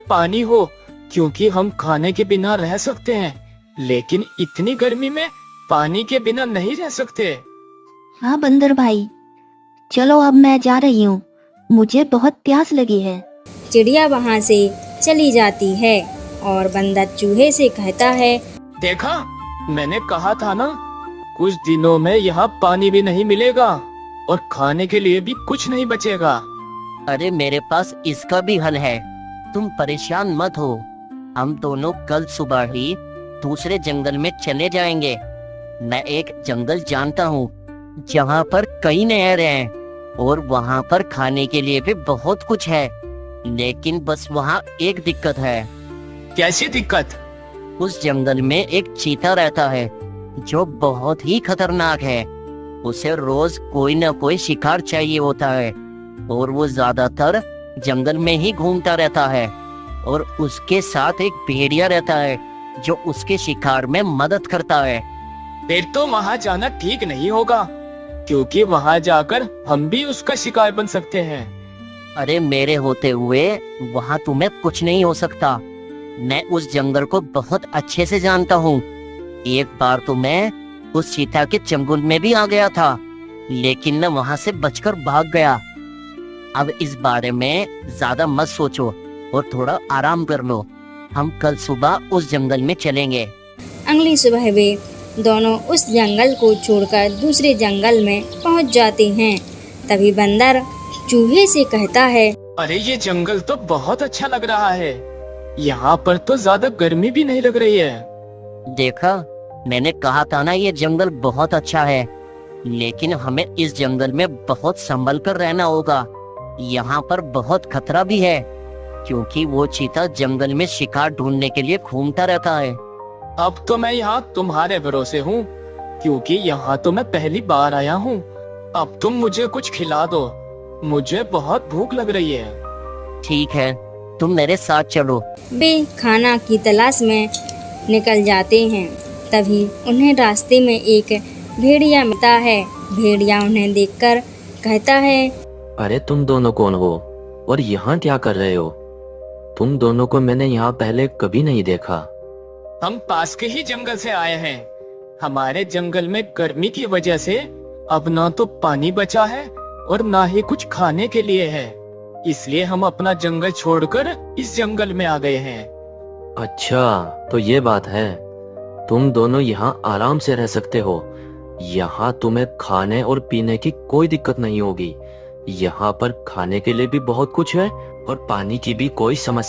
पानी हो, क्योंकि हम खाने के बिना रह सकते हैं, लेकिन इतनी गर्मी में पानी के बिना नहीं रह सकते। हाँ बंदर भाई, चलो अब मैं जा रही हूँ, मुझे बहुत प्यास लगी है। चिड़िया वहाँ से चली जाती है और बंदर चूहे से कहता है, देखा, मैंने कहा था ना, कुछ दिनों में यहाँ पानी भी नहीं मिलेगा और खाने के लिए भी कुछ नहीं बचेगा। अरे मेरे पास इसका भी हल है, तुम परेशान मत हो। हम दोनों कल सुबह ही दूसरे जंगल में चले जाएंगे। मैं एक जंगल जानता हूँ जहाँ पर कई नहरें हैं और वहाँ पर खाने के लिए भी बहुत कुछ है, लेकिन बस वहाँ एक दिक्कत है। कैसी दिक्कत? उस जंगल में एक चीता रहता है जो बहुत ही खतरनाक है। उसे रोज कोई न कोई शिकार चाहिए होता है और वो ज्यादातर जंगल में ही घूमता रहता है, और उसके साथ एक भेड़िया रहता है जो उसके शिकार में मदद करता है। फिर तो वहाँ जाना ठीक नहीं होगा, क्योंकि वहाँ जाकर हम भी उसका शिकार बन सकते हैं। अरे मेरे होते हुए वहाँ तुम्हें कुछ नहीं हो सकता। मैं उस जंगल को बहुत अच्छे से जानता हूँ। एक बार तो मैं उस चीता के चंगुल में भी आ गया था, लेकिन मैं वहाँ से बचकर भाग गया। अब इस बारे में ज्यादा मत सोचो और थोड़ा आराम कर लो। हम कल सुबह उस जंगल में चलेंगे। अगली सुबह वे दोनों उस जंगल को छोड़कर दूसरे जंगल में पहुंच जाते हैं। तभी बंदर चूहे से कहता है, अरे ये जंगल तो बहुत अच्छा लग रहा है, यहाँ पर तो ज्यादा गर्मी भी नहीं लग रही है। देखा, मैंने कहा था ना ये जंगल बहुत अच्छा है, लेकिन हमें इस जंगल में बहुत संभल कर रहना होगा। यहाँ पर बहुत खतरा भी है, क्योंकि वो चीता जंगल में शिकार ढूंढने के लिए घूमता रहता है। अब तो मैं यहाँ तुम्हारे भरोसे हूँ, क्योंकि यहाँ तो मैं पहली बार आया हूँ। अब तुम मुझे कुछ खिला दो, मुझे बहुत भूख लग रही है। ठीक है, तुम मेरे साथ चलो। वे खाना की तलाश में निकल जाते हैं। तभी उन्हें रास्ते में एक भेड़िया मिलता है। भेड़िया उन्हें देखकर कहता है, अरे तुम दोनों कौन हो और यहाँ क्या कर रहे हो? तुम दोनों को मैंने यहाँ पहले कभी नहीं देखा। हम पास के ही जंगल से आए हैं। हमारे जंगल में गर्मी की वजह से अब ना तो पानी बचा है और ना ही कुछ खाने के लिए है, इसलिए हम अपना जंगल छोड़कर इस जंगल में आ गए हैं। अच्छा, तो ये बात है। तुम दोनों यहाँ आराम से रह सकते हो। यहाँ तुम्हें खाने और पीने की कोई दिक्कत नहीं होगी। यहाँ पर खाने के लिए भी बहुत कुछ है और पानी की भी कोई समस्या